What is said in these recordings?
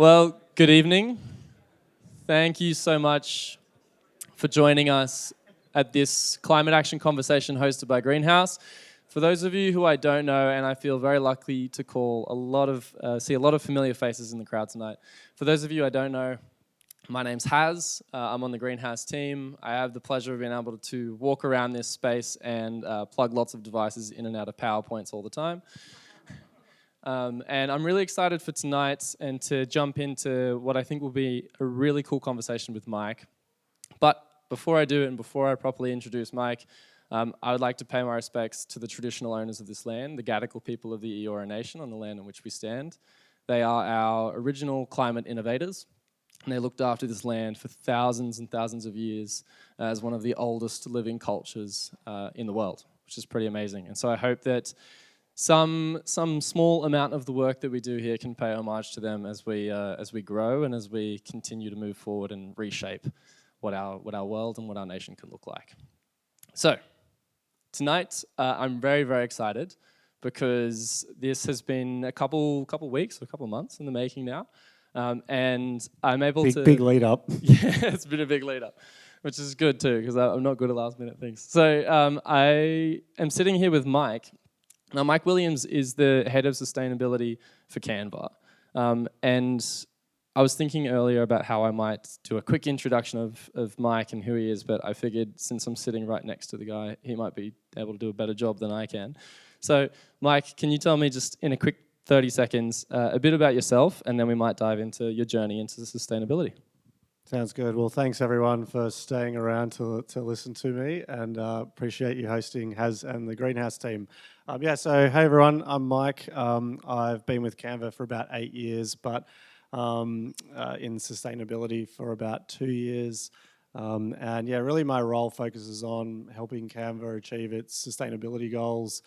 Well, good evening. Thank you so much for joining us at this climate action conversation hosted by Greenhouse. For those of you who I don't know, and I feel very lucky to see a lot of familiar faces in the crowd tonight. For those of you I don't know, my name's Haz. I'm on the Greenhouse team. I have the pleasure of being able to walk around this space and plug lots of devices in and out of PowerPoints all the time. And I'm really excited for tonight and to jump into what I think will be a really cool conversation with Mike. But before I do it and before I properly introduce Mike, I would like to pay my respects to the traditional owners of this land, the Gadigal people of the Eora Nation on the land on which we stand. They are our original climate innovators, and they looked after this land for thousands and thousands of years as one of the oldest living cultures in the world, which is pretty amazing. And so I hope that some small amount of the work that we do here can pay homage to them as we grow and as we continue to move forward and reshape what our world and what our nation can look like. So tonight I'm very, very excited because this has been a couple weeks or a couple months in the making now, and I'm able to big lead up. Yeah, it's been a big lead up, which is good too because I'm not good at last minute things. So I am sitting here with Mike. Now, Mike Williams is the head of sustainability for Canva. And I was thinking earlier about how I might do a quick introduction of Mike and who he is, but I figured since I'm sitting right next to the guy, he might be able to do a better job than I can. So, Mike, can you tell me just in a quick 30 seconds a bit about yourself, and then we might dive into your journey into sustainability. Sounds good. Well, thanks everyone for staying around to listen to me, and appreciate you hosting Haz and the Greenhouse team. So hey everyone, I'm Mike. I've been with Canva for about 8 years, but in sustainability for about 2 years. Really my role focuses on helping Canva achieve its sustainability goals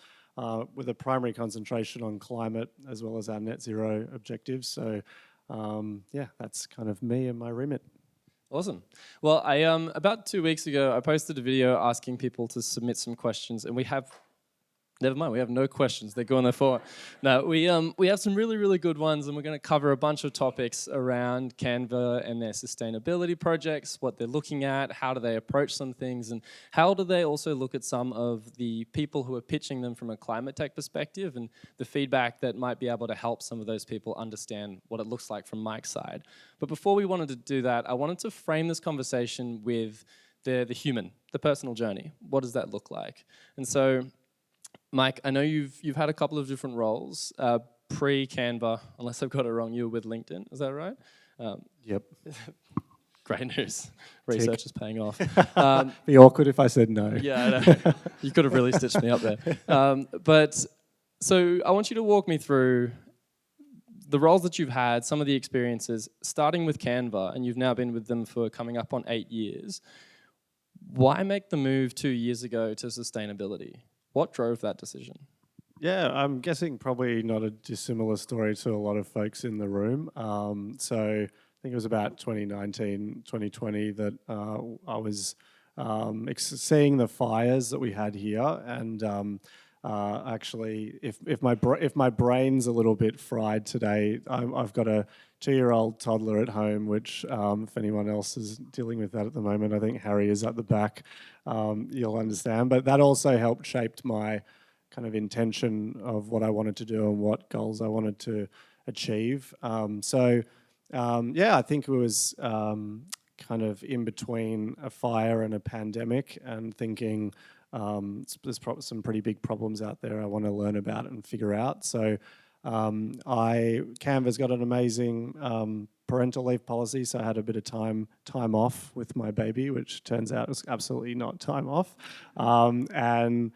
with a primary concentration on climate as well as our net zero objectives. So that's kind of me and my remit. Awesome. Well, about 2 weeks ago, I posted a video asking people to submit some questions, and we have no questions. They're going there for. No, we have some really, really good ones, and we're going to cover a bunch of topics around Canva and their sustainability projects, what they're looking at, how do they approach some things, and how do they also look at some of the people who are pitching them from a climate tech perspective and the feedback that might be able to help some of those people understand what it looks like from Mike's side. But before we wanted to do that, I wanted to frame this conversation with the human, the personal journey. What does that look like? And so, Mike, I know you've had a couple of different roles pre-Canva, unless I've got it wrong. You were with LinkedIn, is that right? Yep. Great news. Research is paying off. Be awkward if I said no. Yeah, I know. You could have really stitched me up there. But so I want you to walk me through the roles that you've had, some of the experiences, starting with Canva, and you've now been with them for coming up on 8 years. Why make the move 2 years ago to sustainability? What drove that decision? Yeah, I'm guessing probably not a dissimilar story to a lot of folks in the room. So I think it was about 2019, 2020 that I was seeing the fires that we had here, and actually, if my brain's a little bit fried today, I've got a 2-year-old toddler at home, which if anyone else is dealing with that at the moment, I think Harry is at the back. You'll understand, but that also helped shape my kind of intention of what I wanted to do and what goals I wanted to achieve. I think it was kind of in between a fire and a pandemic, and thinking there's some pretty big problems out there I want to learn about and figure out. So Canva's got an amazing parental leave policy, so I had a bit of time off with my baby, which turns out was absolutely not time off, and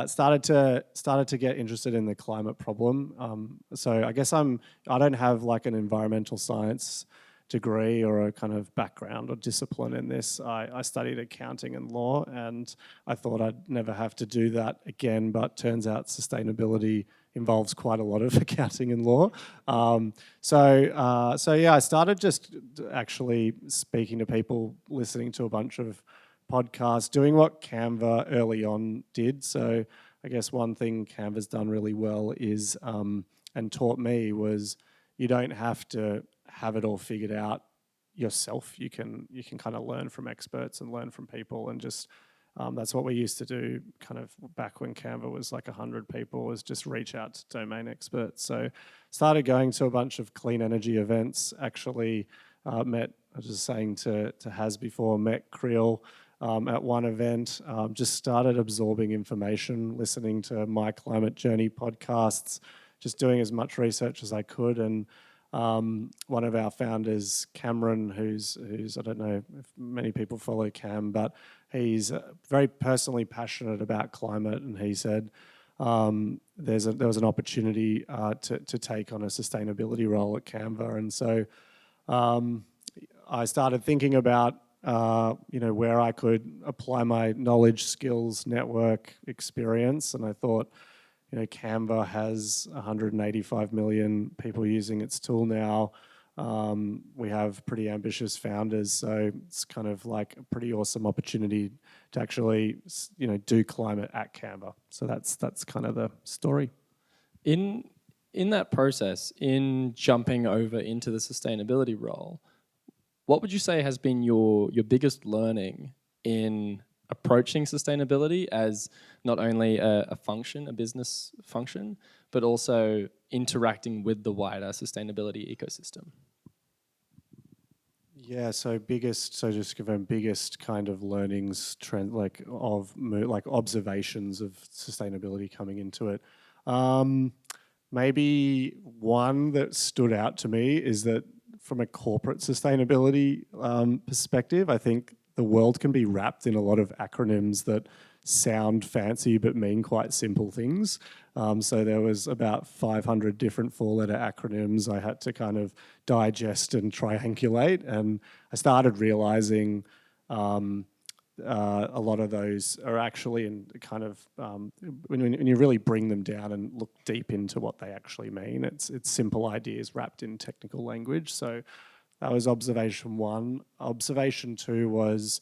started to get interested in the climate problem. So I guess I don't have like an environmental science degree or a kind of background or discipline in this. I studied accounting and law, and I thought I'd never have to do that again, but turns out sustainability involves quite a lot of accounting and law. I started just actually speaking to people, listening to a bunch of podcasts, doing what Canva early on did. So I guess one thing Canva's done really well is, and taught me, was you don't have to have it all figured out yourself. You can kind of learn from experts and learn from people, and just that's what we used to do kind of back when Canva was like 100 people, was just reach out to domain experts. So started going to a bunch of clean energy events, actually met, I was just saying to Haz before, met Creel at one event, just started absorbing information, listening to My Climate Journey podcasts, just doing as much research as I could. And one of our founders, Cameron, who's I don't know if many people follow Cam, but he's very personally passionate about climate, and he said there was an opportunity to take on a sustainability role at Canva. And so I started thinking about where I could apply my knowledge, skills, network, experience, and I thought, Canva has 185 million people using its tool now. We have pretty ambitious founders, so it's kind of like a pretty awesome opportunity to actually, do climate at Canva. So that's kind of the story. In that process, in jumping over into the sustainability role, what would you say has been your biggest learning in approaching sustainability as not only a function, a business function, but also interacting with the wider sustainability ecosystem? Yeah, so just confirm, biggest kind of learnings, trend like observations of sustainability coming into it. Maybe one that stood out to me is that from a corporate sustainability perspective, I think the world can be wrapped in a lot of acronyms that sound fancy but mean quite simple things. So there was about 500 different 4-letter acronyms I had to kind of digest and triangulate, and I started realizing a lot of those are actually in kind of when you really bring them down and look deep into what they actually mean, it's simple ideas wrapped in technical language. So that was observation one. Observation two was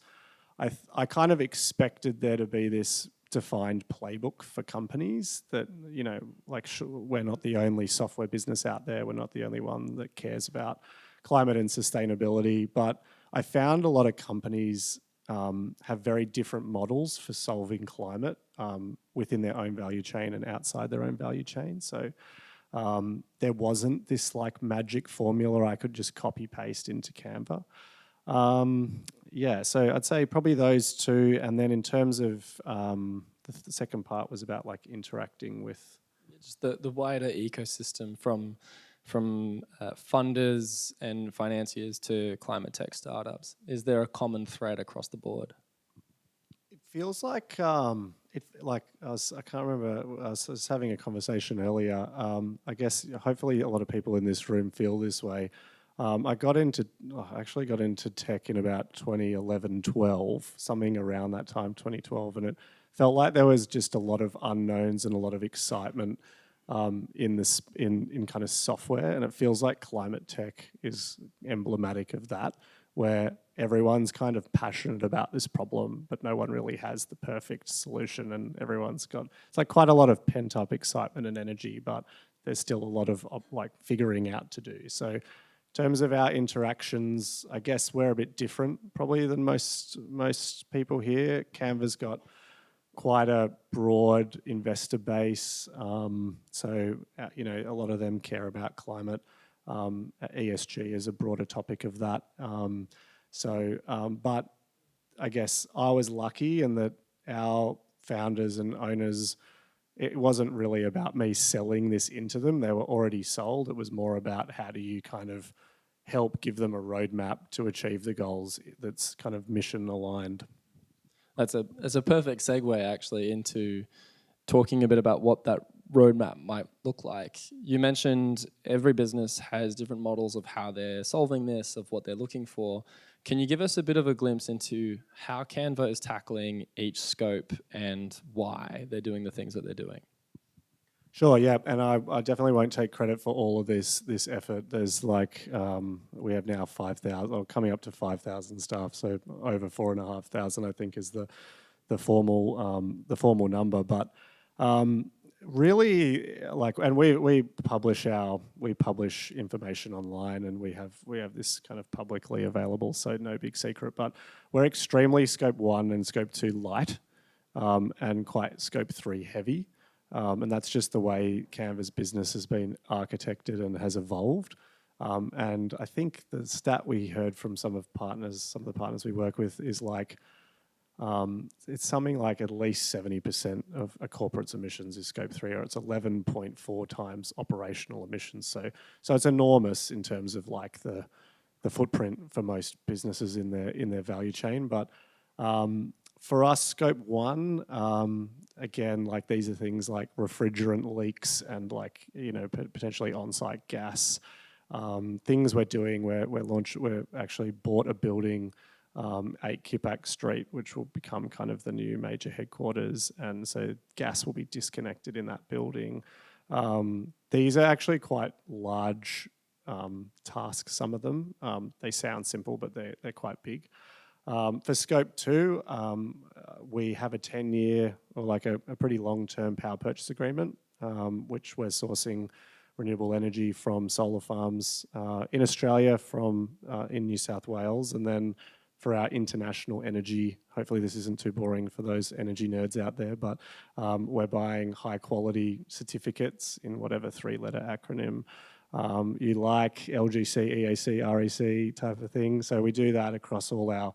I kind of expected there to be this defined playbook for companies that, we're not the only software business out there. We're not the only one that cares about climate and sustainability. But I found a lot of companies have very different models for solving climate within their own value chain and outside their own value chain. So there wasn't this like magic formula I could just copy paste into Canva. So I'd say probably those two. And then in terms of the second part was about like interacting with just the wider ecosystem from funders and financiers to climate tech startups. Is there a common thread across the board? It feels like I can't remember. I was having a conversation earlier. I guess hopefully a lot of people in this room feel this way. I actually got into tech in about 2011, 12, something around that time, 2012, and it felt like there was just a lot of unknowns and a lot of excitement in kind of software, and it feels like climate tech is emblematic of that, where everyone's kind of passionate about this problem, but no one really has the perfect solution, and it's like quite a lot of pent-up excitement and energy, but there's still a lot of like figuring out to do. So in terms of our interactions, I guess we're a bit different probably than most people here. Canva's got quite a broad investor base, so a lot of them care about climate. ESG is a broader topic of that. But I guess I was lucky in that our founders and owners, it wasn't really about me selling this into them. They were already sold. It was more about how do you kind of help give them a roadmap to achieve the goals that's kind of mission aligned. That's a perfect segue actually into talking a bit about what that roadmap might look like. You mentioned every business has different models of how they're solving this, of what they're looking for. Can you give us a bit of a glimpse into how Canva is tackling each scope and why they're doing the things that they're doing? Sure, yeah, and I definitely won't take credit for all of this effort. There's we have now 5,000, or coming up to 5,000 staff, so over 4,500, I think, is the formal number. But really like, and we publish information online, and we have this kind of publicly available, so no big secret. But we're extremely Scope 1 and Scope 2 light, and quite Scope 3 heavy. And that's just the way Canva's business has been architected and has evolved. And I think the stat we heard from some of the partners we work with is like, it's something like at least 70% of a corporate's emissions is Scope 3, or it's 11.4 times operational emissions. So it's enormous in terms of like the footprint for most businesses in their value chain. But for us, Scope 1, again, like these are things like refrigerant leaks and like, potentially on-site gas. Things we're doing, we're actually bought a building, 8 Kippax Street, which will become kind of the new major headquarters, and so gas will be disconnected in that building. These are actually quite large tasks, some of them. They sound simple, but they're quite big. For Scope 2, we have a 10-year, or like a pretty long-term power purchase agreement, which we're sourcing renewable energy from solar farms in Australia, in New South Wales, and then for our international energy, hopefully this isn't too boring for those energy nerds out there, but we're buying high quality certificates in whatever 3-letter acronym you like, LGC, EAC, REC type of thing. So we do that across all our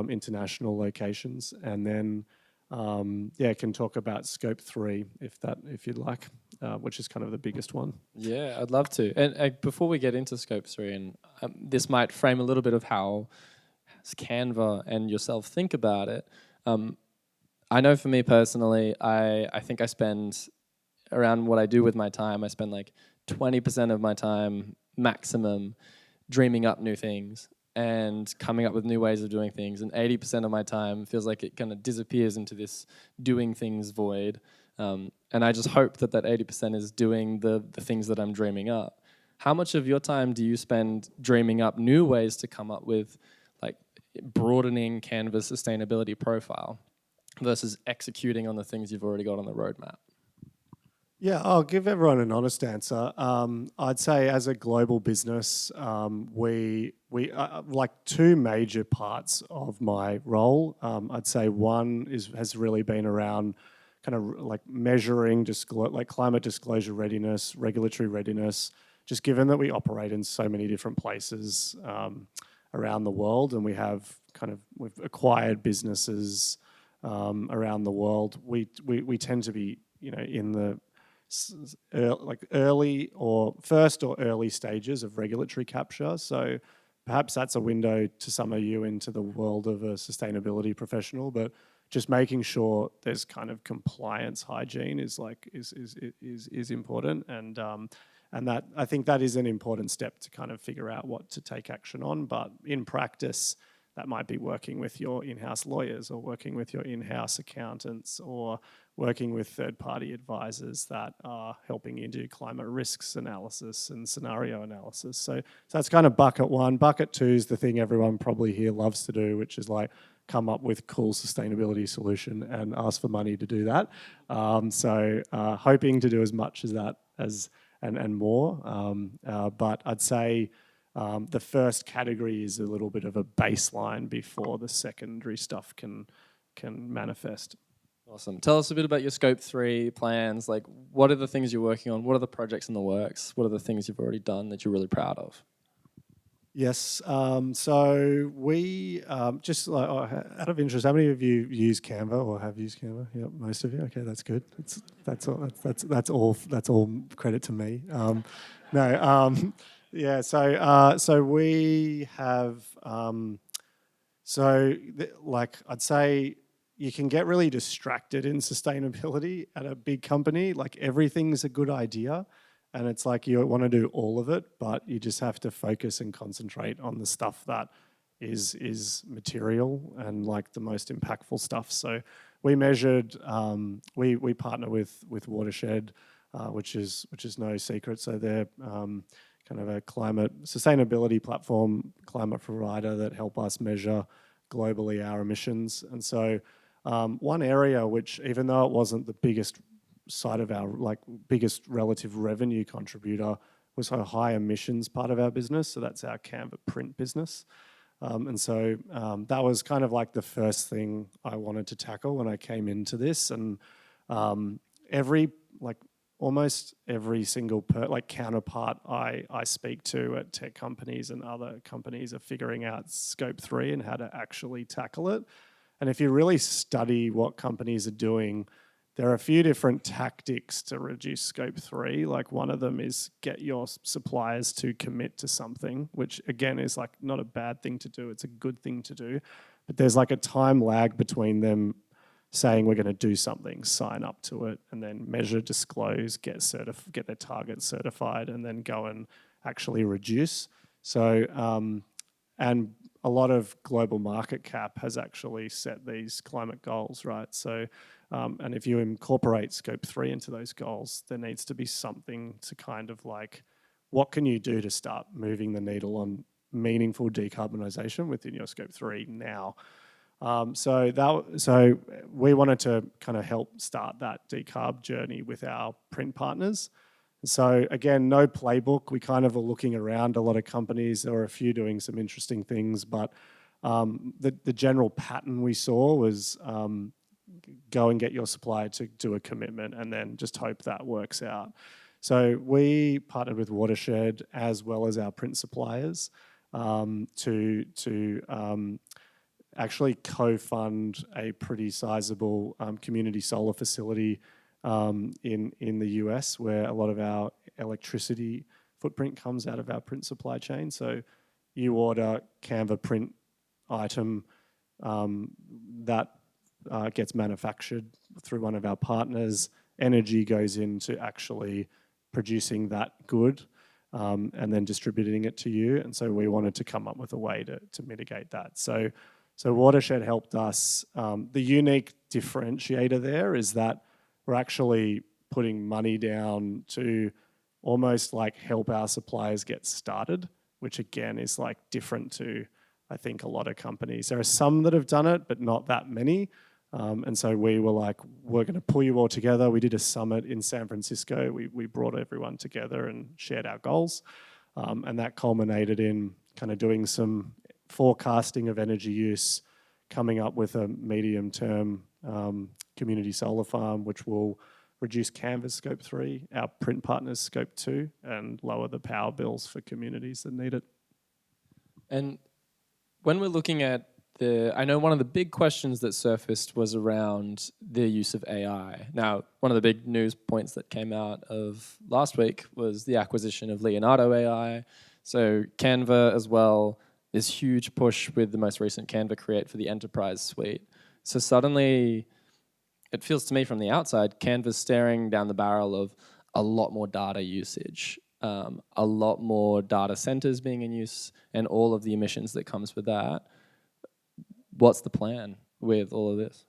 international locations. And then, can talk about Scope 3 if you'd like, which is kind of the biggest one. Yeah, I'd love to. And before we get into Scope 3, and this might frame a little bit of how Canva and yourself think about it. I know for me personally, I think I spend around what I do with my time, I spend like 20% of my time maximum dreaming up new things and coming up with new ways of doing things, and 80% of my time feels like it kind of disappears into this doing things void. And I just hope that 80% is doing the things that I'm dreaming up. How much of your time do you spend dreaming up new ways to come up with like broadening Canva's sustainability profile versus executing on the things you've already got on the roadmap? Yeah, I'll give everyone an honest answer. I'd say as a global business, we like 2 major parts of my role. I'd say one has really been around kind of like measuring like climate disclosure readiness, regulatory readiness, just given that we operate in so many different places around the world, and we've acquired businesses around the world. We tend to be, in the early or early stages of regulatory capture. So perhaps that's a window to some of you into the world of a sustainability professional, but just making sure there's kind of compliance hygiene is important, and that I think that is an important step to kind of figure out what to take action on. But in practice, that might be working with your in-house lawyers, or working with your in-house accountants, or working with third-party advisors that are helping you do climate risks analysis and scenario analysis. So that's kind of bucket 1. Bucket 2 is the thing everyone probably here loves to do, which is like come up with cool sustainability solution and ask for money to do that. Hoping to do as much as that and more. But I'd say the first category is a little bit of a baseline before the secondary stuff can manifest. Awesome. Tell us a bit about your Scope 3 plans. Like, what are the things you're working on? What are the projects in the works? What are the things you've already done that you're really proud of? Yes. So we just out of interest, how many of you use Canva or have used Canva? Yep, most of you. Okay, that's good. That's all credit to me. Yeah. So we have. I'd say you can get really distracted in sustainability at a big company. Like everything's a good idea, and it's like you want to do all of it, but you just have to focus and concentrate on the stuff that is material and like the most impactful stuff. So we measured. We partner with Watershed, which is no secret. So they're kind of a climate sustainability platform, climate provider that help us measure globally our emissions. And so one area which, even though it wasn't the biggest side of our like biggest relative revenue contributor was our high emissions part of our business. So that's our Canva print business. And so that was kind of like the first thing I wanted to tackle when I came into this. And almost every single counterpart I speak to at tech companies and other companies are figuring out Scope 3 and how to actually tackle it. And if you really study what companies are doing, there are a few different tactics to reduce Scope 3. Like one of them is get your suppliers to commit to something, which again is like not a bad thing to do. It's a good thing to do. But there's like a time lag between them saying we're going to do something, sign up to it, and then measure, disclose, get their targets certified, and then go and actually reduce. So, and a lot of global market cap has actually set these climate goals, right? So, and if you incorporate Scope 3 into those goals, there needs to be something to kind of like, what can you do to start moving the needle on meaningful decarbonisation within your Scope 3 now? So we wanted to kind of help start that decarb journey with our print partners. So again, no playbook. We kind of are looking around a lot of companies. There were a few doing some interesting things, but the general pattern we saw was go and get your supplier to do a commitment and then just hope that works out. So we partnered with Watershed as well as our print suppliers to actually co-fund a pretty sizable community solar facility in the US, where a lot of our electricity footprint comes out of our print supply chain. So you order Canva print item that gets manufactured through one of our partners. Energy goes into actually producing that good and then distributing it to you. And so we wanted to come up with a way to mitigate that. So Watershed helped us. The unique differentiator there is that we're actually putting money down to almost like help our suppliers get started, which again is like different to, I think, a lot of companies. There are some that have done it, but not that many. And so we were like, we're going to pull you all together. We did a summit in San Francisco. We brought everyone together and shared our goals. And that culminated in kind of doing some forecasting of energy use, coming up with a medium-term community solar farm, which will reduce Canva's Scope 3, our print partners' Scope 2, and lower the power bills for communities that need it. And when we're looking at I know one of the big questions that surfaced was around the use of AI. Now, one of the big news points that came out of last week was the acquisition of Leonardo AI. So Canva as well, this huge push with the most recent Canva Create for the enterprise suite. So suddenly, it feels to me from the outside, Canva's staring down the barrel of a lot more data usage, a lot more data centers being in use, and all of the emissions that comes with that. What's the plan with all of this?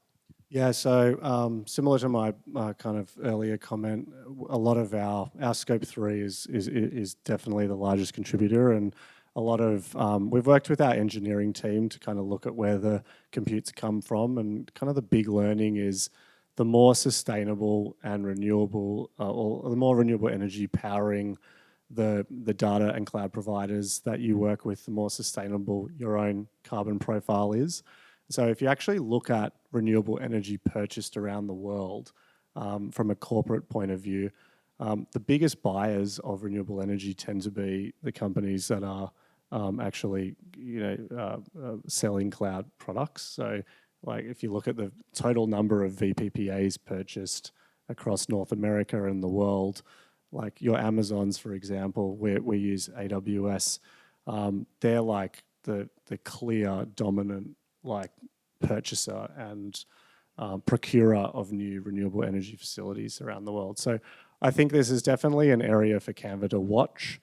Yeah, so similar to my kind of earlier comment, a lot of our Scope 3 is definitely the largest contributor, and a lot of we've worked with our engineering team to kind of look at where the computes come from, and kind of the big learning is the more sustainable and renewable, or the more renewable energy powering the data and cloud providers that you work with, the more sustainable your own carbon profile is. So if you actually look at renewable energy purchased around the world from a corporate point of view, the biggest buyers of renewable energy tend to be the companies that are actually selling cloud products. So like if you look at the total number of VPPAs purchased across North America and the world, like your Amazons, for example, we use AWS, they're like the clear dominant like purchaser and procurer of new renewable energy facilities around the world. So I think this is definitely an area for Canva to watch.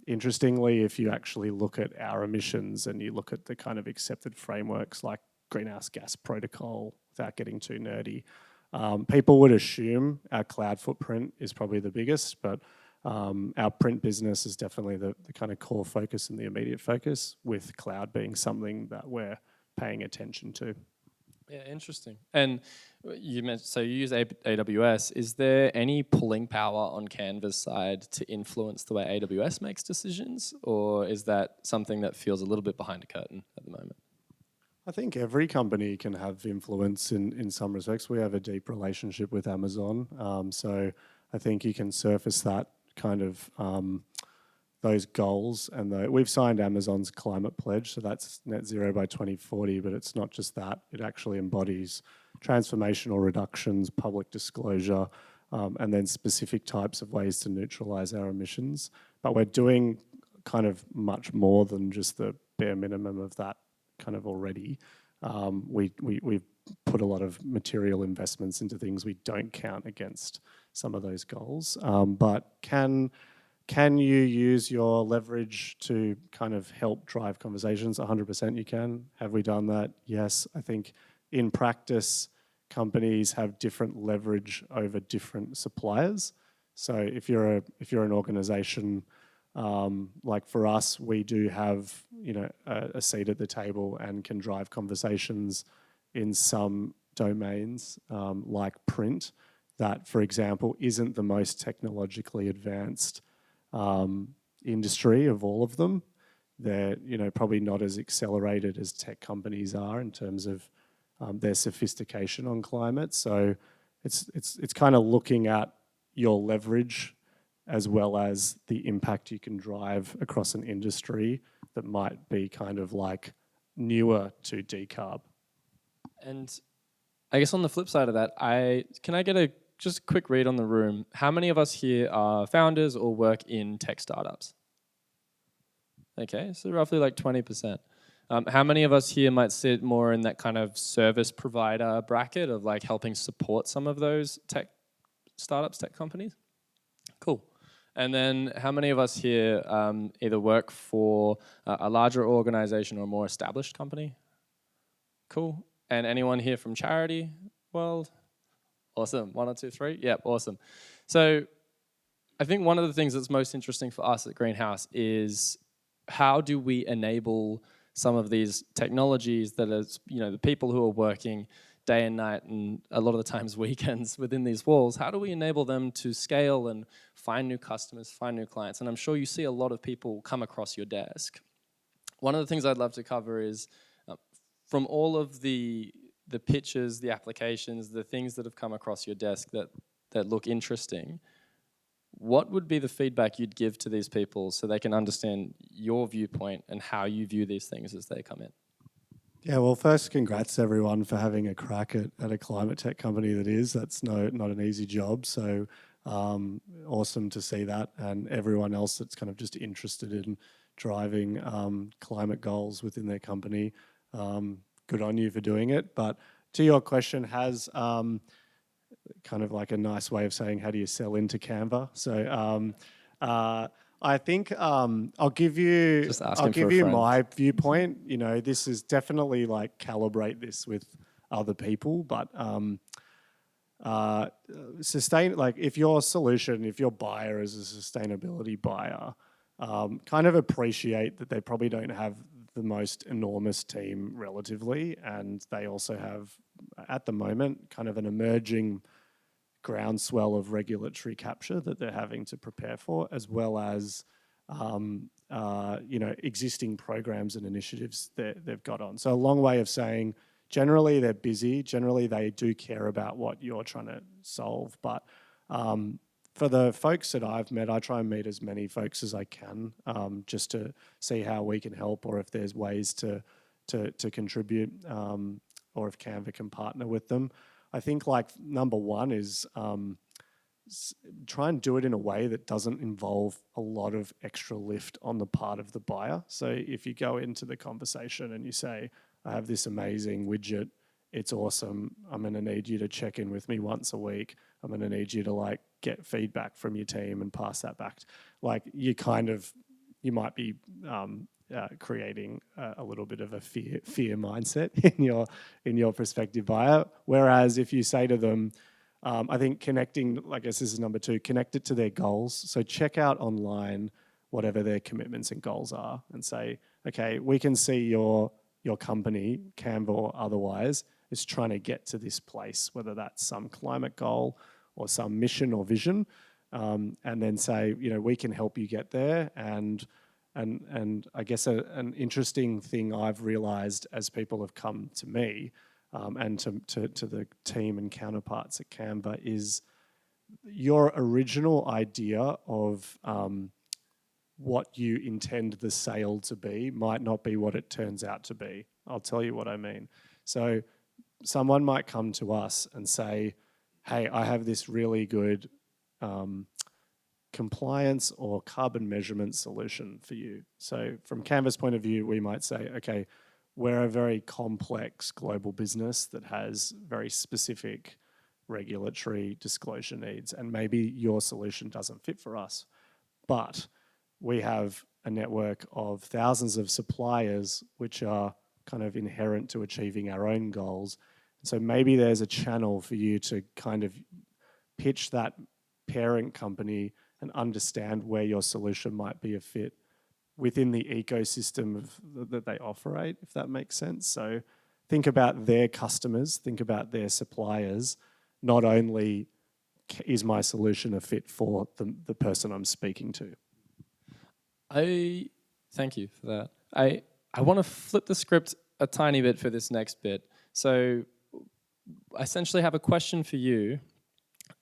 Interestingly, if you actually look at our emissions and you look at the kind of accepted frameworks like Greenhouse Gas Protocol, without getting too nerdy, people would assume our cloud footprint is probably the biggest, but our print business is definitely the kind of core focus and the immediate focus, with cloud being something that we're paying attention to. Yeah, interesting. And you mentioned, so you use AWS. Is there any pulling power on Canva's side to influence the way AWS makes decisions, or is that something that feels a little bit behind a curtain at the moment? I think every company can have influence in some respects. We have a deep relationship with Amazon, so I think you can surface that kind of those goals. And we've signed Amazon's climate pledge, so that's net zero by 2040, but it's not just that. It actually embodies transformational reductions, public disclosure, and then specific types of ways to neutralize our emissions. But we're doing kind of much more than just the bare minimum of that kind of already. We've put a lot of material investments into things we don't count against some of those goals. But can you use your leverage to kind of help drive conversations? 100% you can. Have we done that? Yes. I think in practice, companies have different leverage over different suppliers. So if you're an organization, like for us, we do have a seat at the table and can drive conversations in some domains, like print, that, for example, isn't the most technologically advanced industry of all of them. They're probably not as accelerated as tech companies are in terms of their sophistication on climate. So it's kind of looking at your leverage as well as the impact you can drive across an industry that might be kind of like newer to decarb. And I guess on the flip side of that, can I get just a quick read on the room? How many of us here are founders or work in tech startups? Okay, so roughly like 20%. How many of us here might sit more in that kind of service provider bracket of like helping support some of those tech startups, tech companies? Cool. And then how many of us here either work for a larger organization or a more established company? Cool. And anyone here from charity world? Awesome. 1 or 2, 3? Yep, awesome. So I think one of the things that's most interesting for us at Greenhouse is how do we enable some of these technologies that are, the people who are working day and night and a lot of the times weekends within these walls, how do we enable them to scale and find new customers, find new clients? And I'm sure you see a lot of people come across your desk. One of the things I'd love to cover is from all of the pitches, the applications, the things that have come across your desk that look interesting, what would be the feedback you'd give to these people so they can understand your viewpoint and how you view these things as they come in? Yeah, well, first, congrats everyone for having a crack at a climate tech company that's not an easy job. So awesome to see that, and everyone else that's kind of just interested in driving climate goals within their company. Good on you for doing it. But to your question, has kind of like a nice way of saying, how do you sell into Canva? So I think I'll give you my viewpoint. This is definitely like calibrate this with other people, but if your buyer is a sustainability buyer, kind of appreciate that they probably don't have the most enormous team relatively, and they also have, at the moment, kind of an emerging groundswell of regulatory capture that they're having to prepare for, as well as existing programs and initiatives that they've got on. So a long way of saying, generally they're busy, generally they do care about what you're trying to solve, but for the folks that I've met, I try and meet as many folks as I can, just to see how we can help, or if there's ways to contribute, or if Canva can partner with them. I think like number one is try and do it in a way that doesn't involve a lot of extra lift on the part of the buyer. So if you go into the conversation and you say, I have this amazing widget, it's awesome, I'm going to need you to check in with me once a week, I'm going to need you to like get feedback from your team and pass that back. Like you might be creating a little bit of a fear mindset in your prospective buyer. Whereas if you say to them, I think connecting, I guess this is number 2, connect it to their goals. So check out online whatever their commitments and goals are and say, okay, we can see your company, Canva or otherwise, is trying to get to this place, whether that's some climate goal or some mission or vision, and then say, we can help you get there. And I guess an interesting thing I've realized as people have come to me and to the team and counterparts at Canva is your original idea of what you intend the sale to be might not be what it turns out to be. I'll tell you what I mean. So someone might come to us and say, hey, I have this really good compliance or carbon measurement solution for you. So from Canva's point of view, we might say, okay, we're a very complex global business that has very specific regulatory disclosure needs, and maybe your solution doesn't fit for us. But we have a network of thousands of suppliers which are kind of inherent to achieving our own goals. So maybe there's a channel for you to kind of pitch that parent company and understand where your solution might be a fit within the ecosystem that they operate, if that makes sense. So think about their customers, think about their suppliers. Not only is my solution a fit for the person I'm speaking to. Thank you for that. I want to flip the script a tiny bit for this next bit. So I essentially have a question for you,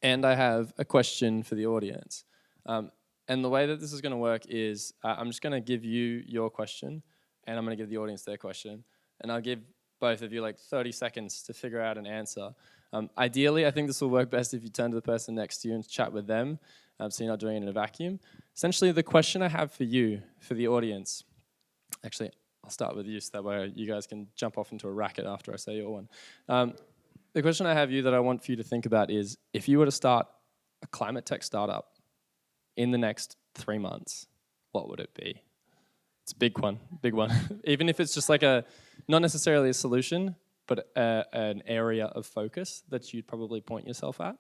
and I have a question for the audience. And the way that this is going to work is I'm just going to give you your question, and I'm going to give the audience their question, and I'll give both of you like 30 seconds to figure out an answer. Ideally, I think this will work best if you turn to the person next to you and chat with them, so you're not doing it in a vacuum. Essentially, the question I have for you, for the audience, actually, I'll start with you so that way you guys can jump off into a racket after I say your one. The question I have you that I want for you to think about is, if you were to start a climate tech startup in the next 3 months, what would it be? It's a big one. Even if it's just like not necessarily a solution, but an area of focus that you'd probably point yourself at.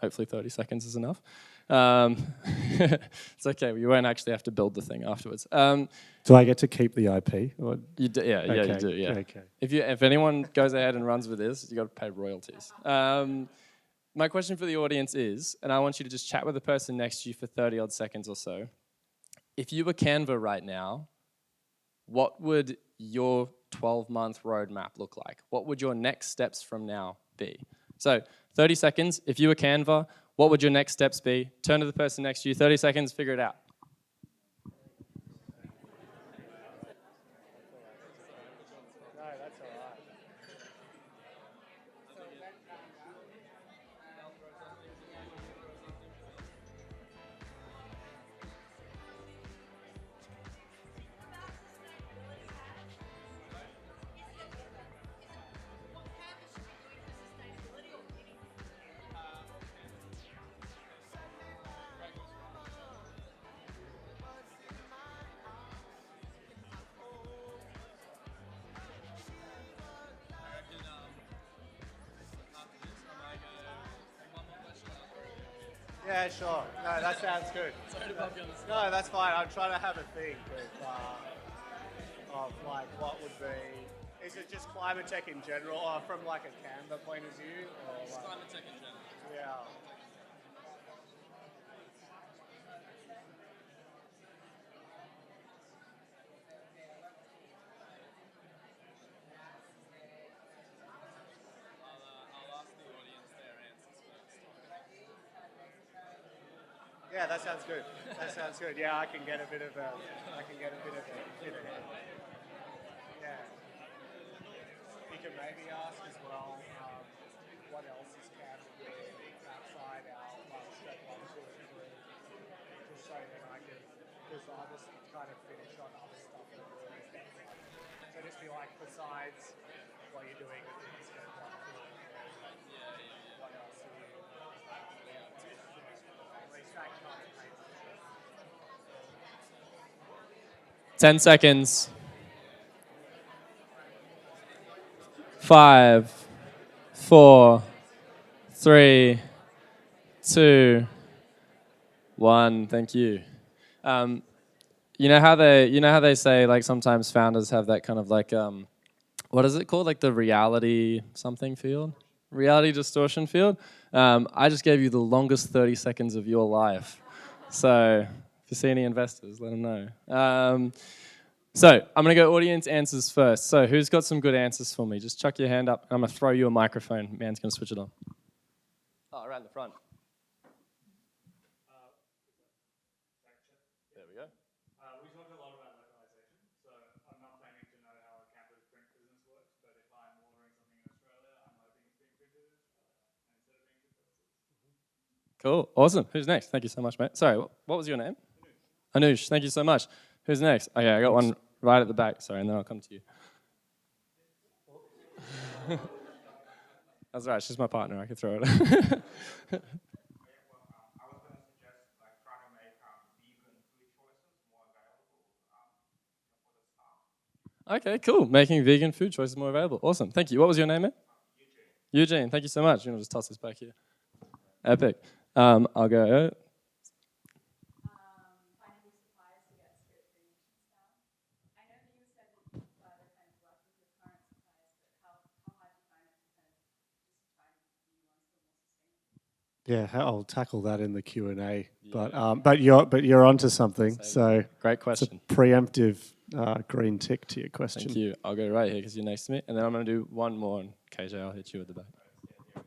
Hopefully 30 seconds is enough. It's okay, you won't actually have to build the thing afterwards. Do I get to keep the IP? Or? You do, yeah, okay. You do, yeah. Okay. If anyone goes ahead and runs with this, you got to pay royalties. My question for the audience is, and I want you to just chat with the person next to you for 30 odd seconds or so. If you were Canva right now, what would your 12-month roadmap look like? What would your next steps from now be? So 30 seconds, if you were Canva, what would your next steps be? Turn to the person next to you, 30 seconds, figure it out. No, that's all right. Yeah, sure. No, that sounds good. No, that's fine. I'm trying to have a think of like what would be. Is it just climate tech in general, or from like a Canva point of view? Or Just like, climate tech in general. yeah. I'll ask the audience their answers first. Yeah, that sounds good. That sounds good. Yeah, I can get a bit of a. Yeah. You can maybe ask as well. What else is Canva doing outside our step 1, 2, and 3? Just so that I can, because I'll just kind of finish on other stuff that we're doing. So just be like, besides what you're doing within step 1, 2, and 3, what else are you? At least that kind of makes sense. 10 seconds. 5, 4, 3, 2, 1. Thank you. You know how they say like sometimes founders have that kind of like what is it called? Like the reality something field? Reality distortion field. I just gave you the longest 30 seconds of your life. So if you see any investors, let them know. So I'm going to go audience answers first. So who's got some good answers for me? Just chuck your hand up. I'm going to throw you a microphone. Man's going to switch it on. Oh, around the front. There we go. We talked a lot about localization, so I'm not claiming to know how a Canva's print business works, but if I'm ordering something in Australia, I'm hoping it's being printed in Australia instead of being shipped overseas. Cool. Awesome. Who's next? Thank you so much, mate. Sorry, what was your name? Anush. Thank you so much. Who's next? Okay, I got one right at the back. Sorry, and then I'll come to you. That's all right. She's my partner. I can throw it. I was going to suggest trying to make vegan food choices more available for the staff. Okay, cool. Making vegan food choices more available. Awesome. Thank you. What was your name, mate? Eugene. Thank you so much. You know, just toss this back here. Epic. I'll go. Finding suppliers to get straight through emissions down. I know that you said that you rather kind of work with your current suppliers, but how hard do you find it to kind of just find new ones that are more sustainable? Yeah, I'll tackle that in the Q&A. But you're onto something. So Great it's a question. preemptive green tick to your question. Thank you. I'll go right here because you're next to me. And then I'm going to do one more, and KJ, I'll hit you at the back. We're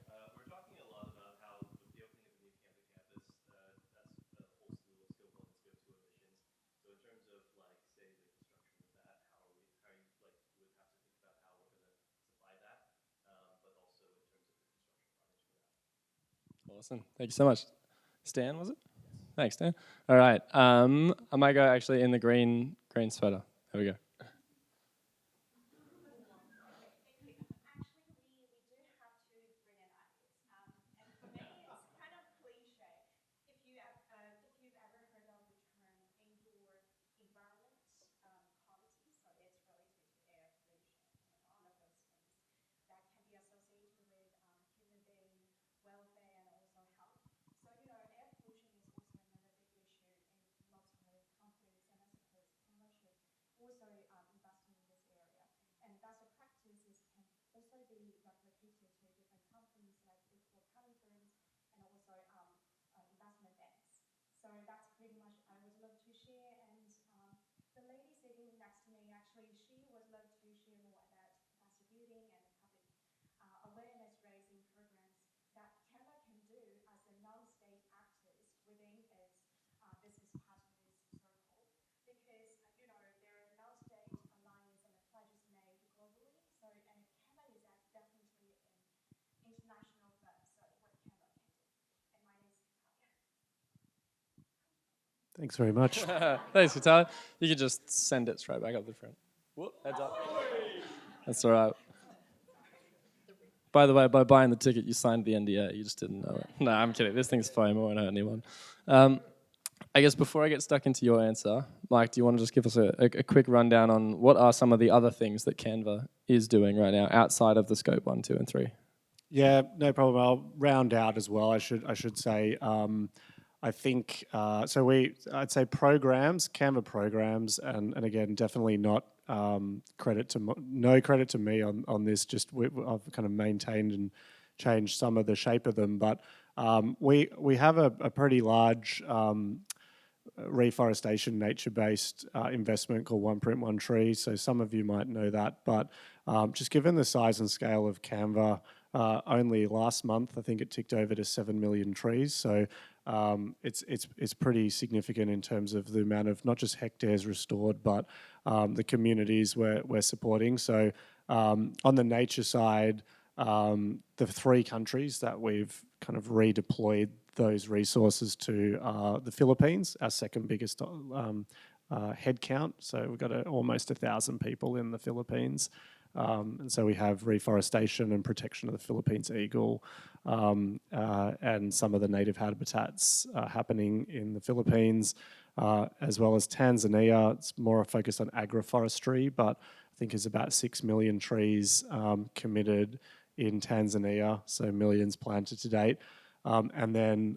talking a lot about how with the opening of the new Canva campus, that's a whole slew of scope 1 and scope 2 emissions. So in terms of like, say, the construction of that, how you like would have to think about how we're going to supply that, but also in terms of the construction frontage for that. Awesome. Thank you so much. Stan, was it? Thanks, Stan. All right. I might go actually in the green sweater. There we go. Actually, we do have two brilliant ideas. And for me, it's kind of cliche. If you've ever heard of the term indoor environment quality, so it's related to air pollution and all of those things that can be associated with human being welfare and also health. So, air pollution is also another big issue in lots of companies, and I suppose Canva should also invest in this area. And best practices can also be replicated to different companies like Big Four accounting firms and also investment banks. So that's pretty much I would love to share. And the lady sitting next to me, actually, she would love to share more about capacity building and public awareness raising programs that Canva can do as a non-state actors within its business partners circle. Because, there are non-state alliance and pledges made globally. So, and Canva is definitely an international firm. So, what Canva can do. And my name is Natalia. Thanks very much. Thanks, Vitaly. You can just send it straight back up the front. Whoop, heads up. That's all right. By the way, by buying the ticket, you signed the NDA. You just didn't know it. No, I'm kidding. This thing's fine. It won't hurt anyone. I guess before I get stuck into your answer, Mike, do you want to just give us a quick rundown on what are some of the other things that Canva is doing right now outside of the scope 1, 2, and 3? Yeah, no problem. I'll round out as well. I should say. I think I'd say programs, Canva programs, and again, definitely not no credit to me on this. Just I've kind of maintained and changed some of the shape of them, but we have a pretty large reforestation nature-based investment called One Print One Tree. So some of you might know that, but just given the size and scale of Canva, only last month I think it ticked over to 7 million trees. So it's pretty significant in terms of the amount of not just hectares restored, but the communities we're supporting. So on the nature side, the 3 countries that we've kind of redeployed those resources to are the Philippines, our second biggest head count. So we've got almost 1,000 people in the Philippines. And so we have reforestation and protection of the Philippines eagle and some of the native habitats happening in the Philippines, as well as Tanzania. It's more focused on agroforestry, but I think there's about 6 million trees committed in Tanzania, so millions planted to date. And then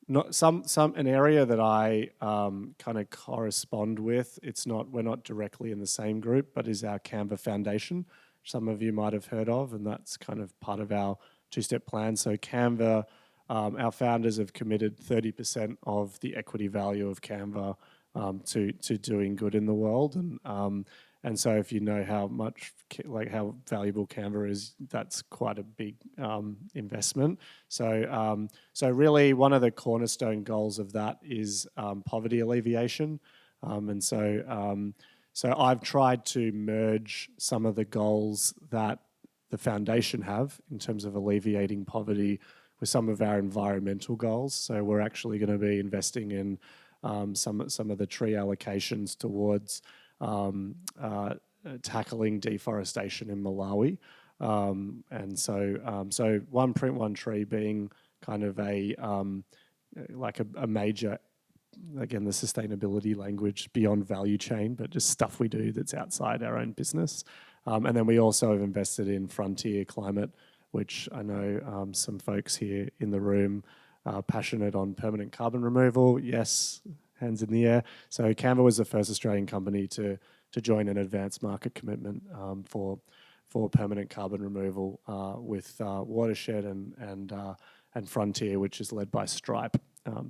not some an area that I kind of correspond with. We're not directly in the same group, but is our Canva Foundation. Some of you might have heard of, and that's kind of part of our two-step plan. So Canva, our founders have committed 30% of the equity value of Canva to doing good in the world, and so if you know how much, like how valuable Canva is, that's quite a big investment. So really one of the cornerstone goals of that is poverty alleviation. So I've tried to merge some of the goals that the foundation have in terms of alleviating poverty with some of our environmental goals. So we're actually going to be investing in some of the tree allocations towards tackling deforestation in Malawi. So one print, one tree being kind of like a major, again, the sustainability language beyond value chain, but just stuff we do that's outside our own business. And then we also have invested in Frontier Climate, which I know some folks here in the room are passionate on permanent carbon removal. Yes, hands in the air. So Canva was the first Australian company to join an advanced market commitment for permanent carbon removal with Watershed and Frontier, which is led by Stripe.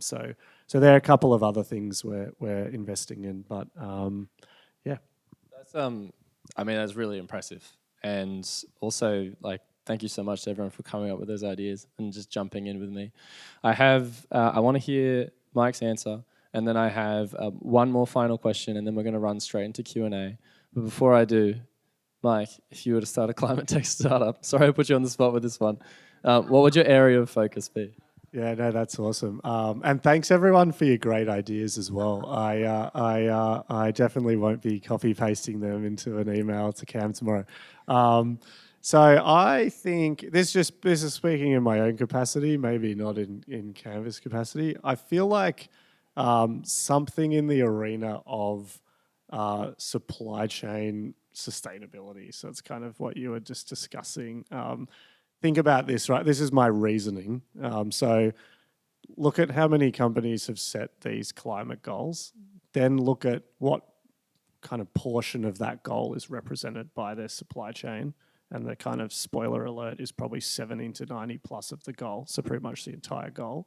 So there are a couple of other things we're investing in, but yeah. That's I mean, that's really impressive, and also like thank you so much to everyone for coming up with those ideas and just jumping in with me. I want to hear Mike's answer. And then I have one more final question, and then we're going to run straight into Q&A. But before I do, Mike, if you were to start a climate tech startup, sorry I put you on the spot with this one, what would your area of focus be? Yeah, no, that's awesome. And thanks everyone for your great ideas as well. I definitely won't be copy pasting them into an email to Cam tomorrow. So I think this is speaking in my own capacity, maybe not in Canva's capacity. I feel like something in the arena of supply chain sustainability. So it's kind of what you were just discussing. Think about this, right? This is my reasoning. So look at how many companies have set these climate goals. Then look at what kind of portion of that goal is represented by their supply chain. And the kind of spoiler alert is probably 70 to 90 plus of the goal. So pretty much the entire goal.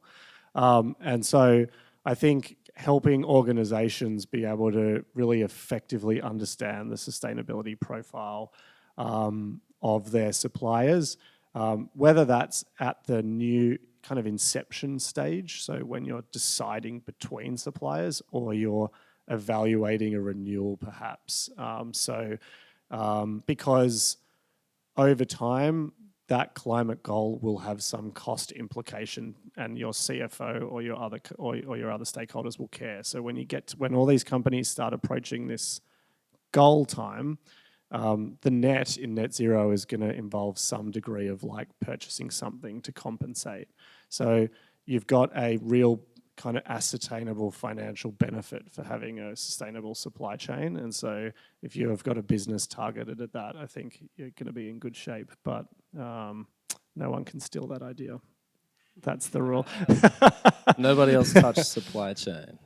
And so I think helping organizations be able to really effectively understand the sustainability profile of their suppliers, whether that's at the new kind of inception stage, so when you're deciding between suppliers or you're evaluating a renewal perhaps. Because over time, that climate goal will have some cost implication, and your CFO or your other stakeholders will care. So when all these companies start approaching this goal time, the net in net zero is going to involve some degree of like purchasing something to compensate. So you've got a real kind of ascertainable financial benefit for having a sustainable supply chain. And so if you have got a business targeted at that, I think you're going to be in good shape. But no one can steal that idea. That's the rule. Nobody else touched supply chain.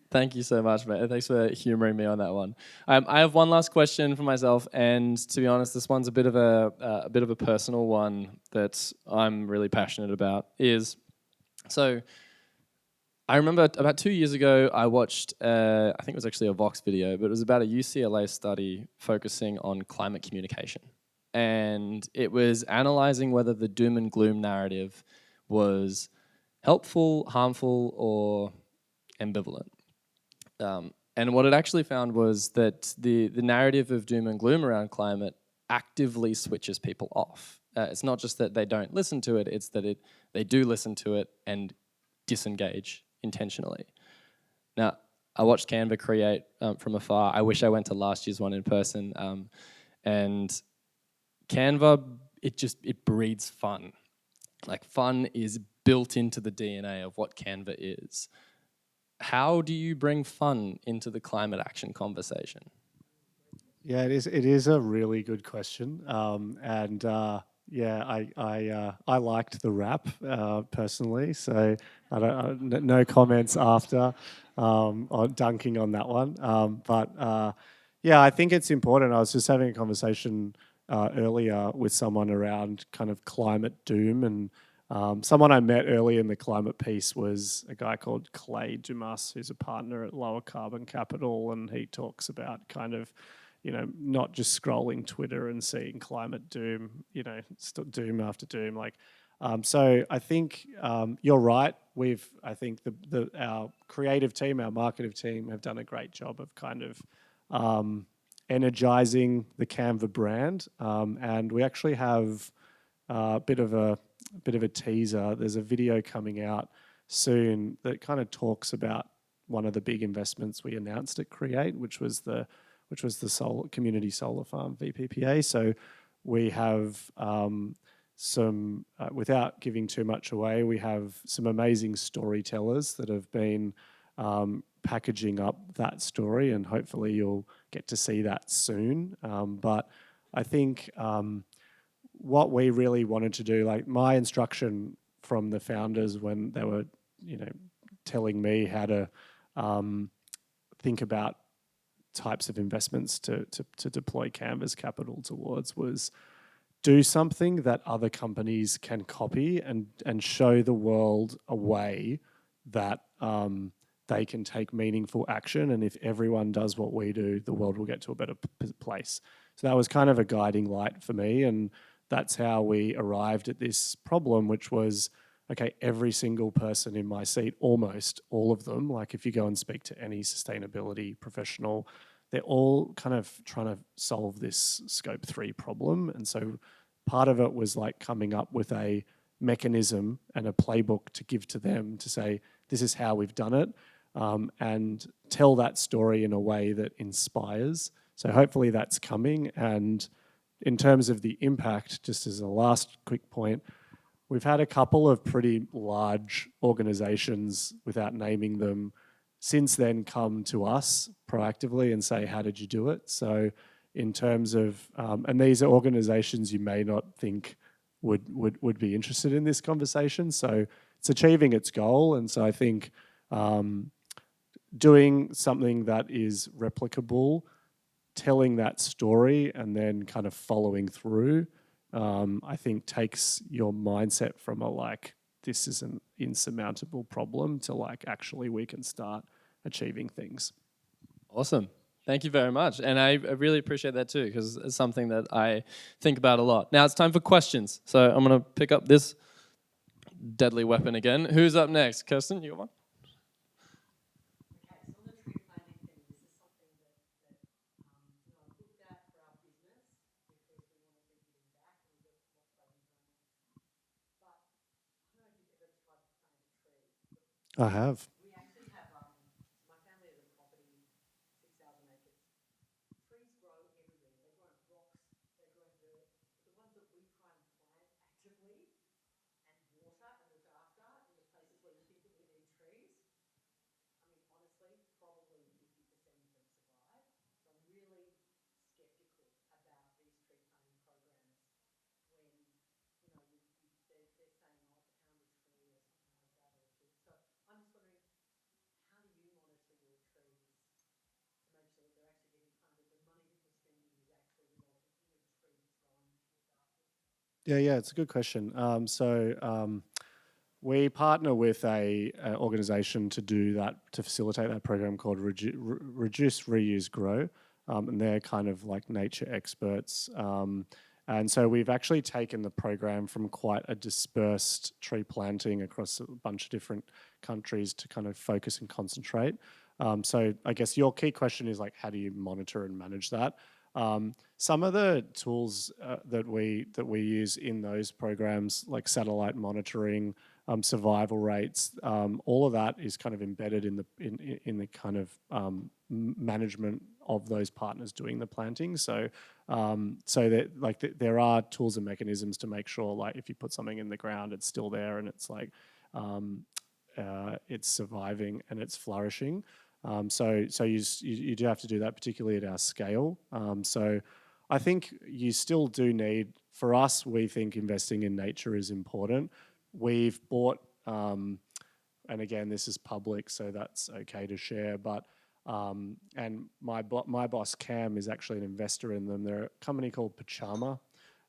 Thank you so much, mate. Thanks for humouring me on that one. I have one last question for myself, and to be honest, this one's a bit of a personal one that I'm really passionate about. So I remember about 2 years ago, I watched, I think it was actually a Vox video, but it was about a UCLA study focusing on climate communication. And it was analyzing whether the doom and gloom narrative was helpful, harmful, or ambivalent. And what it actually found was that the narrative of doom and gloom around climate actively switches people off. It's not just that they don't listen to it, it's that they do listen to it and disengage intentionally. Now, I watched Canva create from afar. I wish I went to last year's one in person. And Canva, it breeds fun. Like fun is built into the DNA of what Canva is. How do you bring fun into the climate action conversation? Yeah, it is a really good question. And Yeah, I liked the rap personally, so no comments after on dunking on that one. But yeah, I think it's important. I was just having a conversation earlier with someone around kind of climate doom, and someone I met early in the climate piece was a guy called Clay Dumas, who's a partner at Lower Carbon Capital, and he talks about kind of, not just scrolling Twitter and seeing climate doom, doom after doom. So I think you're right. I think our creative team, our marketing team, have done a great job of kind of energizing the Canva brand, and we actually have a bit of a teaser. There's a video coming out soon that kind of talks about one of the big investments we announced at Create, which was the community solar farm VPPA. So we have some, without giving too much away, we have some amazing storytellers that have been packaging up that story, and hopefully you'll get to see that soon. But I think what we really wanted to do, like my instruction from the founders when they were, telling me how to think about types of investments to deploy Canva's capital towards, was do something that other companies can copy and show the world a way that they can take meaningful action. And if everyone does what we do, the world will get to a better place. So that was kind of a guiding light for me. And that's how we arrived at this problem, which was, okay, every single person in my seat, almost all of them, like if you go and speak to any sustainability professional, they're all kind of trying to solve this scope 3 problem. And so part of it was like coming up with a mechanism and a playbook to give to them to say, this is how we've done it, and tell that story in a way that inspires. So hopefully that's coming. And in terms of the impact, just as a last quick point, we've had a couple of pretty large organizations, without naming them, since then come to us proactively and say, how did you do it? So in terms of, and these are organizations you may not think would be interested in this conversation. So it's achieving its goal. And so I think doing something that is replicable, telling that story and then kind of following through, I think takes your mindset from a like, this is an insurmountable problem to like, actually we can start achieving things. Awesome. Thank you very much. And I really appreciate that too, because it's something that I think about a lot. Now it's time for questions. So I'm going to pick up this deadly weapon again. Who's up next? Kirsten, you got one? I have. We actually have, my family has a property, 6,000 acres. Trees grow everywhere. They grow in rocks, they grow in dirt. The ones that we try and plant actively and water and look after in the places where you think that we need trees, I mean, honestly, probably 50% of them survive. So I'm really skeptical about these tree planting programs when, they're saying, oh, pound a tree or something like that, or two. So I'm just wondering, how do you monitor your trees to make sure that they're actually getting kind of the money that you're spending is actually resulting in a tree that's growing to look after? Yeah, it's a good question. We partner with a organization to do that, to facilitate that program called Reduce, Reuse, Grow. And they're kind of like nature experts. And so we've actually taken the program from quite a dispersed tree planting across a bunch of different countries to kind of focus and concentrate. So I guess your key question is like, how do you monitor and manage that? Some of the tools that we use in those programs, like satellite monitoring, survival rates, all of that is kind of embedded in the kind of management of those partners doing the planting. So that like there are tools and mechanisms to make sure like if you put something in the ground, it's still there and it's like it's surviving and it's flourishing. So you do have to do that, particularly at our scale. So I think you still do need for us, we think investing in nature is important. We've bought, and again, this is public, so that's okay to share, but and my boss Cam is actually an investor in them. They're a company called Pachama,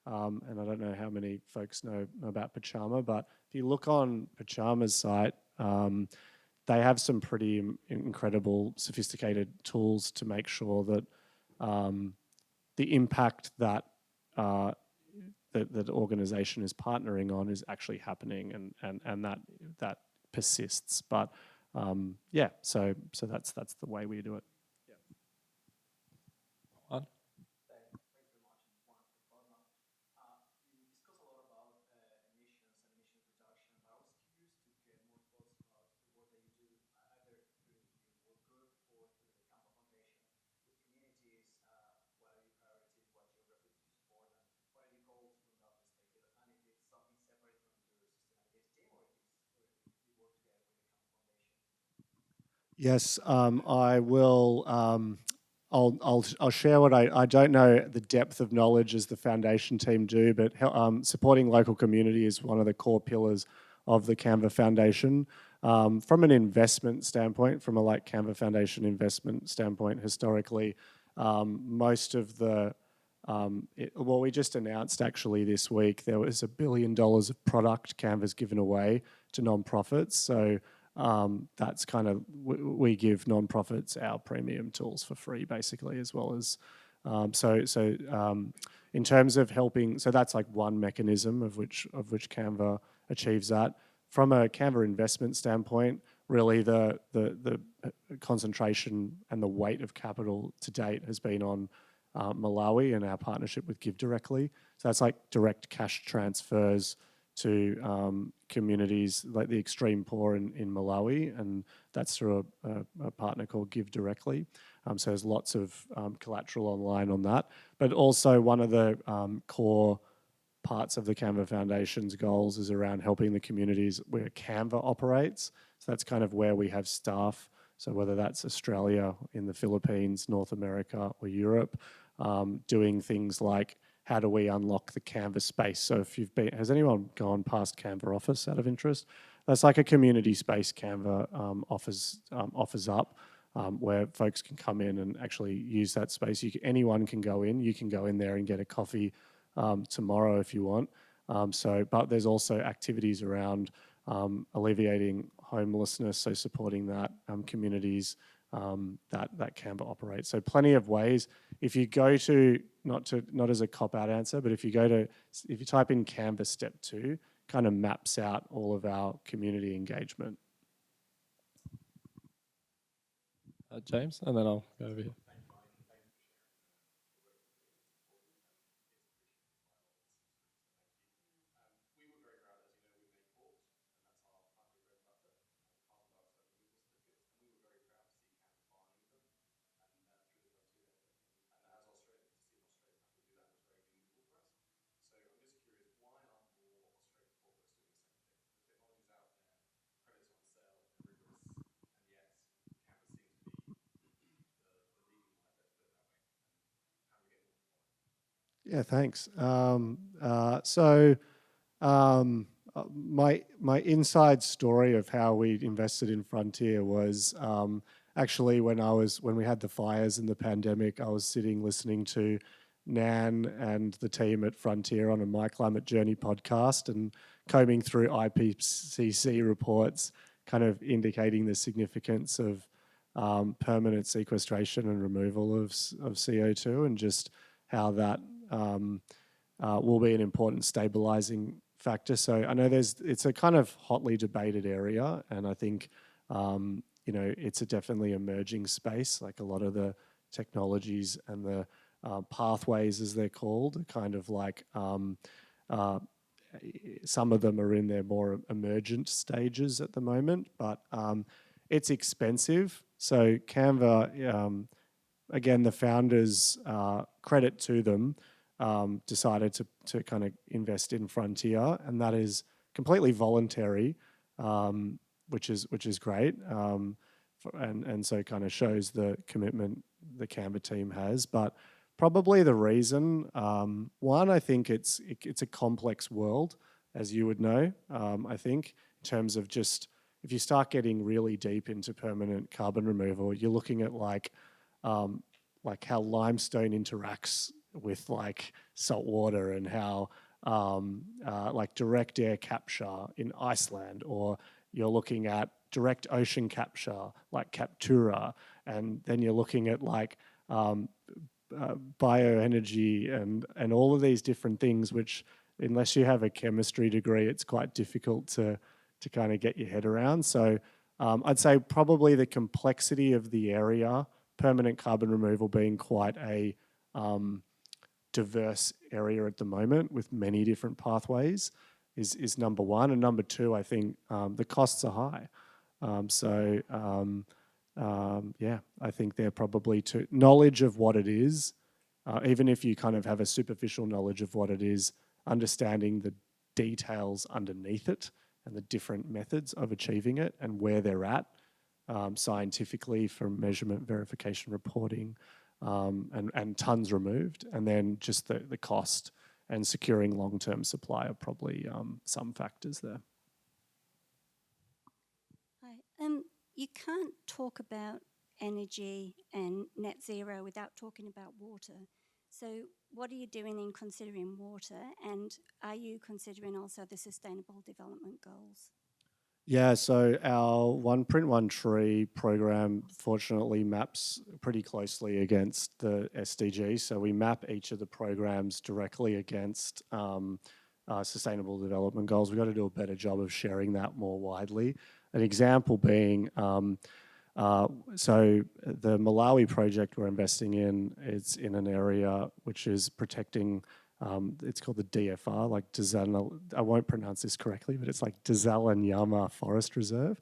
and I don't know how many folks know about Pachama, but if you look on Pachama's site, they have some pretty incredible, sophisticated tools to make sure that the impact that that the organization is partnering on is actually happening, and that persists. But yeah, so that's the way we do it. Juan? Thanks very much. One from Pharma. You discuss a lot about emissions and emission reduction, but I was curious to get more thoughts about the work that you do, either through your work group or through the Canva Foundation, with communities. What are your priorities? What geographies do you support? And what are your goals from that perspective? And if it's something separate from your sustainability team, or if you work together with the Canva Foundation. Yes, I will. I'll share what I don't know the depth of knowledge as the foundation team do, but supporting local community is one of the core pillars of the Canva Foundation. From an investment standpoint, from a like Canva Foundation investment standpoint, historically, most of the well, we just announced actually this week there was $1 billion of product Canva's given away to nonprofits. So that's kind of, we give nonprofits our premium tools for free, basically, as well as, in terms of helping, so that's like one mechanism of which Canva achieves that. From a Canva investment standpoint, really the concentration and the weight of capital to date has been on Malawi and our partnership with Give Directly. So that's like direct cash transfers to communities like the extreme poor in Malawi, and that's through a partner called Give Directly. So there's lots of collateral online on that. But also one of the core parts of the Canva Foundation's goals is around helping the communities where Canva operates. So that's kind of where we have staff. So whether that's Australia, in the Philippines, North America, or Europe, doing things like how do we unlock the Canva space? So if you've been, has anyone gone past Canva Office out of interest? That's like a community space Canva offers up, where folks can come in and actually use that space. Anyone can go in. You can go in there and get a coffee tomorrow if you want. But there's also activities around alleviating homelessness, so supporting that communities that Canva operates. So plenty of ways. If you go to, not as a cop-out answer, but if you type in Canva step 2, kind of maps out all of our community engagement. James, and then I'll go over here. Yeah, thanks. My inside story of how we invested in Frontier was actually when we had the fires and the pandemic. I was sitting listening to Nan and the team at Frontier on a My Climate Journey podcast and combing through IPCC reports, kind of indicating the significance of permanent sequestration and removal of CO2, and just how that will be an important stabilizing factor. So I know it's a kind of hotly debated area, and I think it's a definitely emerging space. Like a lot of the technologies and the pathways, as they're called, are kind of like some of them are in their more emergent stages at the moment, but it's expensive. So Canva, again, the founders, credit to them, decided to kind of invest in Frontier, and that is completely voluntary, which is great, and so kind of shows the commitment the Canva team has. But probably the reason. One, I think it's a complex world, as you would know. I think in terms of just if you start getting really deep into permanent carbon removal, you're looking at like how limestone interacts with like salt water and how like direct air capture in Iceland, or you're looking at direct ocean capture like Captura, and then you're looking at like bioenergy and all of these different things, which unless you have a chemistry degree, it's quite difficult to kind of get your head around. So I'd say probably the complexity of the area, permanent carbon removal being quite a diverse area at the moment with many different pathways is number one. And number two, I think the costs are high. Yeah, I think they're probably two. Knowledge of what it is, even if you kind of have a superficial knowledge of what it is, understanding the details underneath it and the different methods of achieving it and where they're at scientifically for measurement, verification, reporting, and tons removed, and then just the cost and securing long-term supply are probably some factors there. Hi. You can't talk about energy and net zero without talking about water. So what are you doing in considering water, and are you considering also the Sustainable Development Goals? Yeah, so our One Print One Tree program fortunately maps pretty closely against the SDGs. So we map each of the programs directly against Sustainable Development Goals. We've got to do a better job of sharing that more widely. An example being, so the Malawi project we're investing in, it's in an area which is protecting, it's called the DFR, like I won't pronounce this correctly, but it's like Dzalanyama Forest Reserve.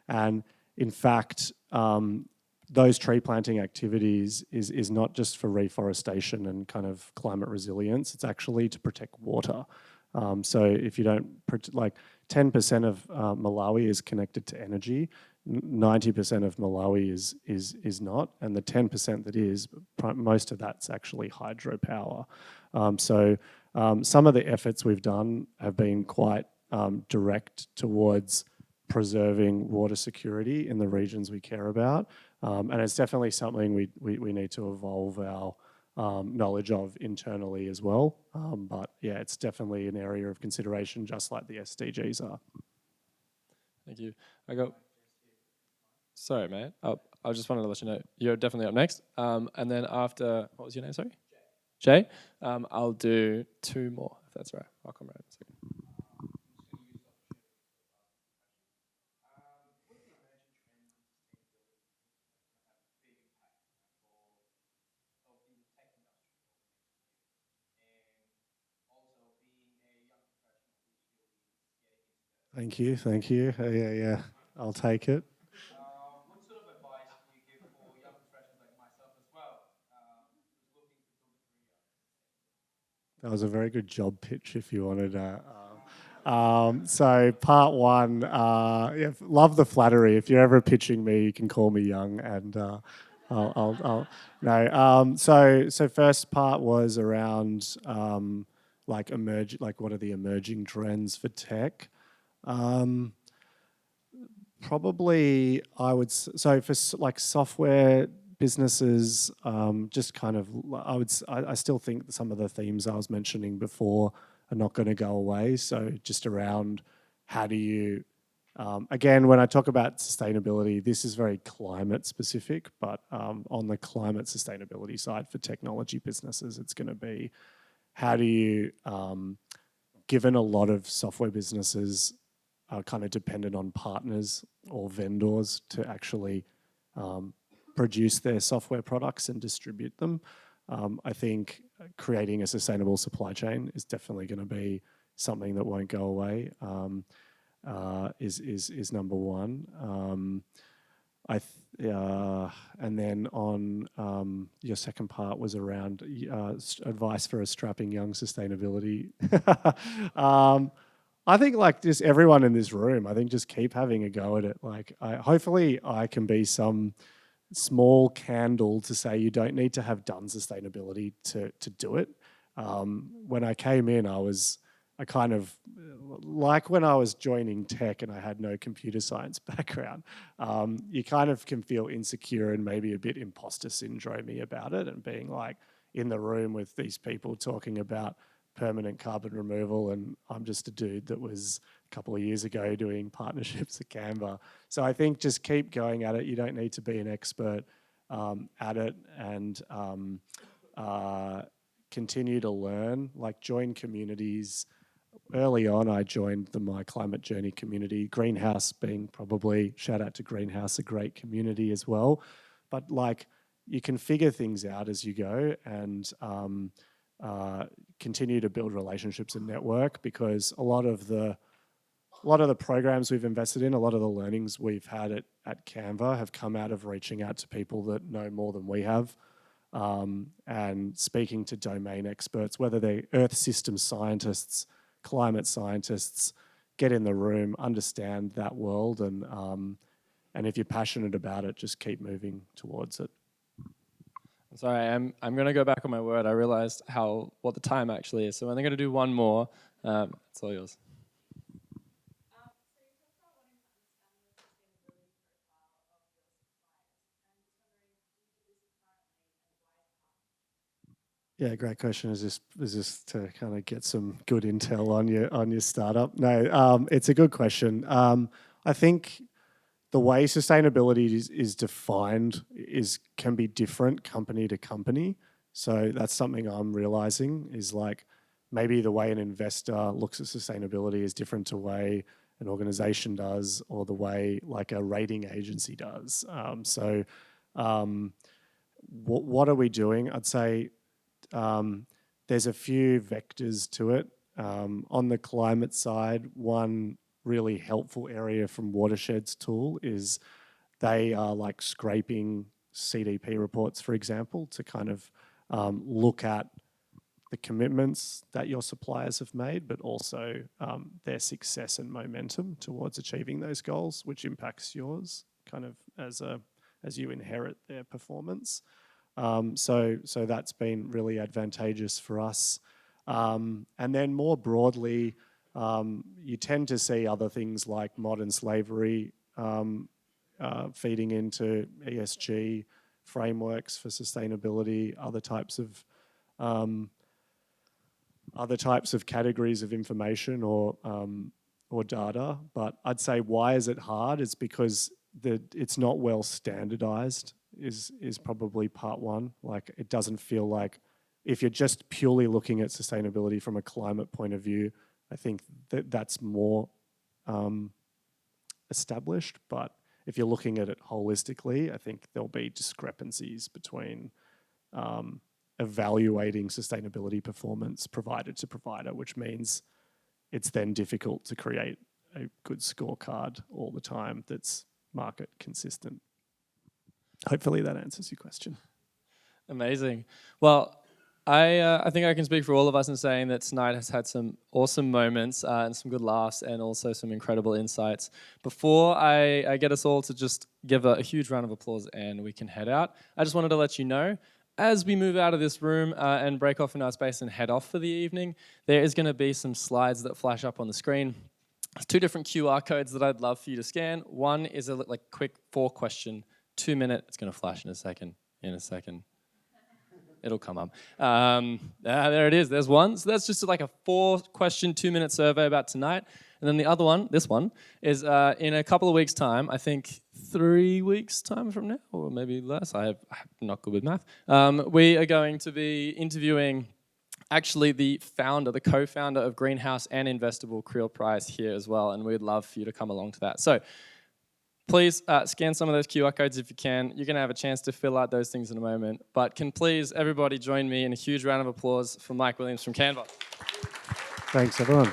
And in fact, those tree planting activities is not just for reforestation and kind of climate resilience, it's actually to protect water. So if you don't, like 10% of Malawi is connected to energy, 90% of Malawi is not, and the 10% that is, most of that's actually hydropower. So some of the efforts we've done have been quite direct towards preserving water security in the regions we care about, and it's definitely something we need to evolve our knowledge of internally as well. But yeah, it's definitely an area of consideration, just like the SDGs are. Thank you. Sorry, mate. I just wanted to let you know you're definitely up next. And then after, what was your name? Sorry, Jay. I'll do two more if that's right. I'll come right in a second. Thank you. Yeah. I'll take it. What sort of advice do you give for young professionals like myself as well, who's looking to build a career? That was a very good job pitch if you wanted so part one, yeah, love the flattery. If you're ever pitching me, you can call me young, and I'll no. So first part was around like what are the emerging trends for tech? Probably I would so for like software businesses, just kind of I still think some of the themes I was mentioning before are not going to go away. So just around how do you again, when I talk about sustainability, this is very climate specific, but on the climate sustainability side for technology businesses, it's going to be how do you given a lot of software businesses are kind of dependent on partners or vendors to actually produce their software products and distribute them. I think creating a sustainable supply chain is definitely going to be something that won't go away. Is number one. And then on your second part was around advice for a strapping young sustainability. I think like just everyone in this room, I think just keep having a go at it. Like hopefully I can be some small candle to say you don't need to have done sustainability to do it. When I came in, I kind of, like when I was joining tech and I had no computer science background, you kind of can feel insecure and maybe a bit imposter syndrome-y about it, and being like in the room with these people talking about permanent carbon removal, and I'm just a dude that was a couple of years ago doing partnerships at Canva. So I think just keep going at it. You don't need to be an expert at it, and continue to learn, like join communities. Early on, I joined the My Climate Journey community, Greenhouse being probably, shout out to Greenhouse, a great community as well. But like, you can figure things out as you go, and continue to build relationships and network, because a lot of the programs we've invested in, a lot of the learnings we've had at Canva have come out of reaching out to people that know more than we have, and speaking to domain experts, whether they're earth system scientists, climate scientists. Get in the room, understand that world, and if you're passionate about it, just keep moving towards it. Sorry, I'm going to go back on my word. I realized what the time actually is. So I'm going to do one more. It's all yours. Yeah, great question. Is this to kind of get some good intel on your startup? No, it's a good question. I think the way sustainability is defined can be different company to company. So that's something I'm realizing, is like maybe the way an investor looks at sustainability is different to the way an organization does, or the way like a rating agency does. What are we doing? I'd say there's a few vectors to it. On the climate side, one really helpful area from Watershed's tool is they are like scraping CDP reports, for example, to kind of look at the commitments that your suppliers have made, but also their success and momentum towards achieving those goals, which impacts yours kind of as you inherit their performance. So that's been really advantageous for us. And then more broadly, you tend to see other things like modern slavery feeding into ESG frameworks for sustainability, other types of categories of information or data. But I'd say, why is it hard? It's because it's not well standardized. Is probably part one. Like, it doesn't feel like, if you're just purely looking at sustainability from a climate point of view, I think that's more established. But if you're looking at it holistically, I think there'll be discrepancies between evaluating sustainability performance provider to provider, which means it's then difficult to create a good scorecard all the time that's market consistent. Hopefully that answers your question. Amazing. Well, I think I can speak for all of us in saying that tonight has had some awesome moments and some good laughs, and also some incredible insights. Before I get us all to just give a huge round of applause and we can head out, I just wanted to let you know, as we move out of this room and break off in our space and head off for the evening, there is going to be some slides that flash up on the screen. There's 2 different QR codes that I'd love for you to scan. One is a quick 4-question, 2-minute. It's going to flash in a second. It'll come up. There it is. There's one. So that's just like a 4-question, 2-minute survey about tonight. And then the other one, this one, is in a couple of weeks' time, I think 3 weeks' time from now, or maybe less. I'm not good with math. We are going to be interviewing actually the co-founder of Greenhouse and Investable, Creel Price, here as well. And we'd love for you to come along to that. So please scan some of those QR codes if you can. You're going to have a chance to fill out those things in a moment. But can please everybody join me in a huge round of applause for Mike Williams from Canva. Thanks, everyone.